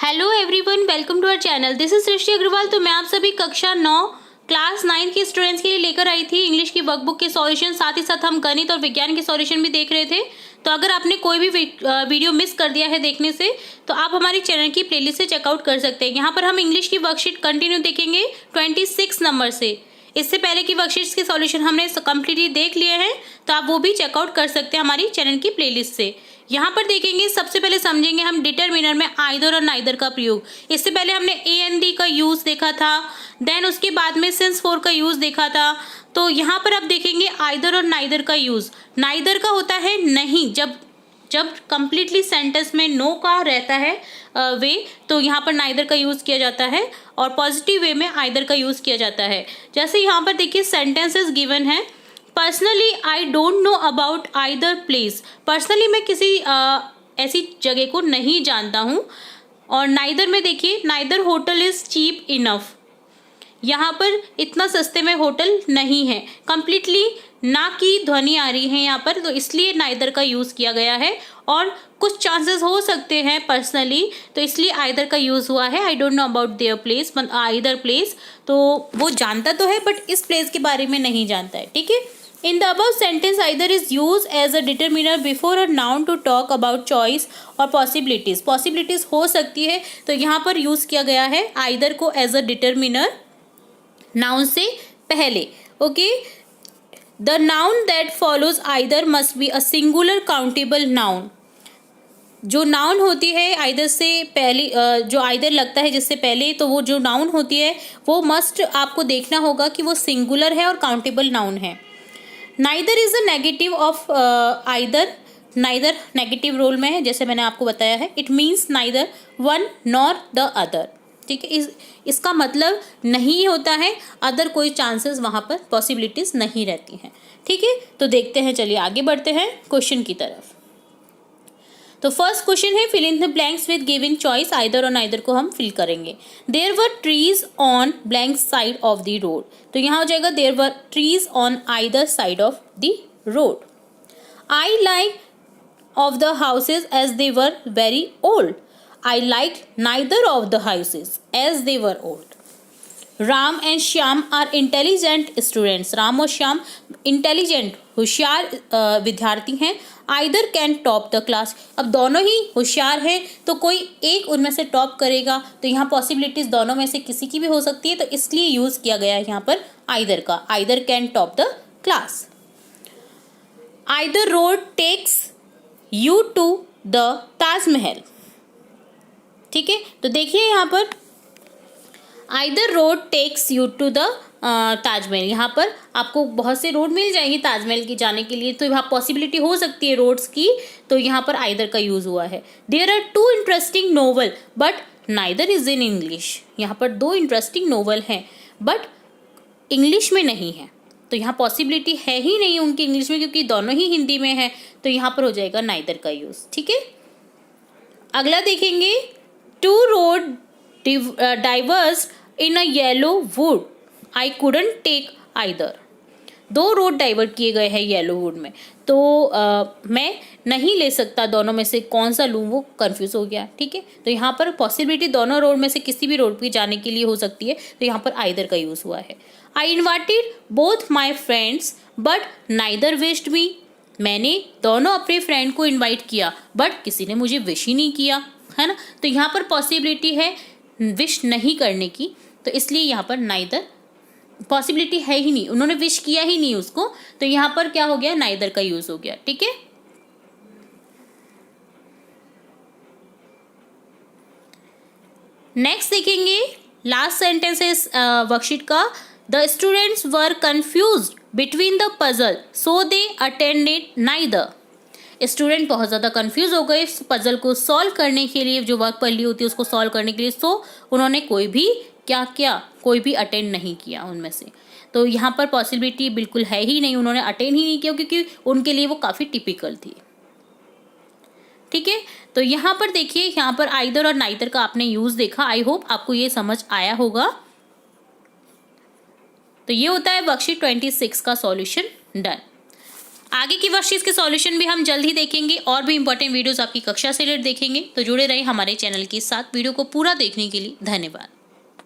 Hello everyone, welcome to our channel. This is Srishti Agarwal. तो मैं आप सभी कक्षा 9 क्लास 9 के स्टूडेंट्स के लिए लेकर आई थी इंग्लिश की वर्कबुक के सॉल्यूशन। साथ ही साथ हम गणित और विज्ञान के सॉल्यूशन भी देख रहे थे। तो अगर आपने कोई भी वीडियो मिस कर दिया है देखने से, तो आप हमारे चैनल की प्लेलिस्ट से चेकआउट कर सकते हैं। यहाँ पर हम इंग्लिश की वर्कशीट कंटिन्यू देखेंगे 26 नंबर से। इससे पहले की वर्कशीट्स के सॉल्यूशन हमने कंप्लीटली देख लिए हैं, तो आप वो भी चेकआउट कर सकते हैं हमारी चैनल की प्लेलिस्ट से। यहाँ पर देखेंगे, सबसे पहले समझेंगे हम डिटरमिनर में आइदर और नाइदर का प्रयोग। इससे पहले हमने ए एन डी का यूज देखा था, देन उसके बाद में सिंस फॉर का यूज देखा था। तो यहाँ पर अब देखेंगे आइदर और नाइदर का यूज। नाइदर का होता है नहीं, जब कंप्लीटली सेंटेंस में नो का रहता है वे, तो यहाँ पर नाइदर का यूज किया जाता है, और पॉजिटिव वे में आइदर का यूज किया जाता है। जैसे यहाँ पर देखिए सेंटेंसेस गिवन है, personally I don't know about either place. Personally मैं किसी ऐसी जगह को नहीं जानता हूँ। और नाइदर में देखिए, neither hotel is cheap enough, यहाँ पर इतना सस्ते में होटल नहीं है। कंप्लीटली ना की ध्वनि आ रही है यहाँ पर, तो इसलिए नाइदर का यूज़ किया गया है। और कुछ चांसेस हो सकते हैं पर्सनली, तो इसलिए आइदर का यूज़ हुआ है। I don't know about their place, either place, तो वो जानता तो है बट इस प्लेस के बारे में नहीं जानता है। ठीक है। In the above sentence, either is used as a determiner before a noun to talk about choice or possibilities. Possibilities हो सकती है, तो यहाँ पर यूज़ किया गया है either को as a determiner noun से पहले। Okay, the noun that follows either must be a singular countable noun. जो नाउन होती है आइदर से पहले, जो आइदर लगता है जिससे पहले, तो वो जो नाउन होती है वो मस्ट आपको देखना होगा कि वो सिंगुलर है और काउंटेबल नाउन है। Neither is a negative of either. Neither negative role में है, जैसे मैंने आपको बताया है। It means neither one nor the other. ठीक है, इसका मतलब नहीं होता है, अदर कोई चांसेस वहाँ पर पॉसिबिलिटीज नहीं रहती हैं। ठीक है, तो देखते हैं, चलिए आगे बढ़ते हैं क्वेश्चन की तरफ। तो फर्स्ट क्वेश्चन है, fill in the blanks with given choice. Either और नाइदर को हम फिल करेंगे। There were trees on blank side of the road, तो यहाँ हो जाएगा there were trees on either side of the road. I like of the houses as they were very old. I like neither of the houses as they were old. Ram and Shyam are intelligent students. Ram और Shyam intelligent होशियार विद्यार्थी हैं। Either can top the class, अब दोनों ही होशियार हैं, तो कोई एक उनमें से टॉप करेगा, तो यहाँ पॉसिबिलिटीज दोनों में से किसी की भी हो सकती है, तो इसलिए यूज किया गया है यहाँ पर आइदर का। Either can top the class. Either road takes you to the Taj Mahal. ठीक है, तो देखिए यहाँ पर either road takes you to the Taj Mahal. यहाँ पर आपको बहुत से रोड मिल जाएंगे ताजमहल की जाने के लिए, तो यहाँ पॉसिबिलिटी हो सकती है रोड्स की, तो यहाँ पर आइदर का यूज हुआ है। There are two interesting novel but neither is in English. यहाँ पर दो इंटरेस्टिंग नोवेल हैं बट इंग्लिश में नहीं है, तो यहाँ पॉसिबिलिटी है ही नहीं उनकी इंग्लिश में, क्योंकि दोनों ही हिंदी में है, तो यहाँ पर हो जाएगा नाइदर का यूज। ठीक है, अगला देखेंगे, two road diverse in a yellow wood. I couldn't take either. दो रोड डाइवर्ट किए गए हैं येलो वुड में, तो मैं नहीं ले सकता दोनों में से कौन सा लूँ, वो कंफ्यूज हो गया। ठीक है, तो यहाँ पर पॉसिबिलिटी दोनों रोड में से किसी भी रोड पे जाने के लिए हो सकती है, तो यहाँ पर आइदर का यूज़ हुआ है। I invited both my friends but neither wished मी। मैंने दोनों अपने फ्रेंड को इन्वाइट किया बट किसी ने मुझे विश ही नहीं किया, है ना। तो यहाँ पर पॉसिबिलिटी है विश नहीं करने की, तो इसलिए यहाँ पर नाइदर पॉसिबिलिटी है ही नहीं, उन्होंने विश किया ही नहीं उसको, तो यहाँ पर क्या हो गया, नाइदर का यूज हो गया। ठीक है, नेक्स्ट देखेंगे, लास्ट सेंटेंस है वर्कशीट का। The students were confused between the puzzle so they attended neither. Student बहुत ज़्यादा कंफ्यूज हो गए इस पजल को सॉल्व करने के लिए, जो वर्क पढ़ ली होती है उसको सॉल्व करने के लिए, सो उन्होंने कोई भी क्या किया, कोई भी अटेंड नहीं किया उनमें से। तो यहाँ पर पॉसिबिलिटी बिल्कुल है ही नहीं, उन्होंने अटेंड ही नहीं किया, क्योंकि उनके लिए वो काफ़ी टिपिकल थी। ठीक है, तो यहाँ पर देखिए, यहाँ पर आइदर और नाइदर का आपने यूज़ देखा। आई होप आपको ये समझ आया होगा। तो ये होता है वर्कशीट 26 का सॉल्यूशन डन। आगे की वर्कशीट्स के सॉल्यूशन भी हम जल्द ही देखेंगे और भी इंपॉर्टेंट वीडियोस आपकी कक्षा से रिलेटेड देखेंगे। तो जुड़े रहिए हमारे चैनल के साथ। वीडियो को पूरा देखने के लिए धन्यवाद।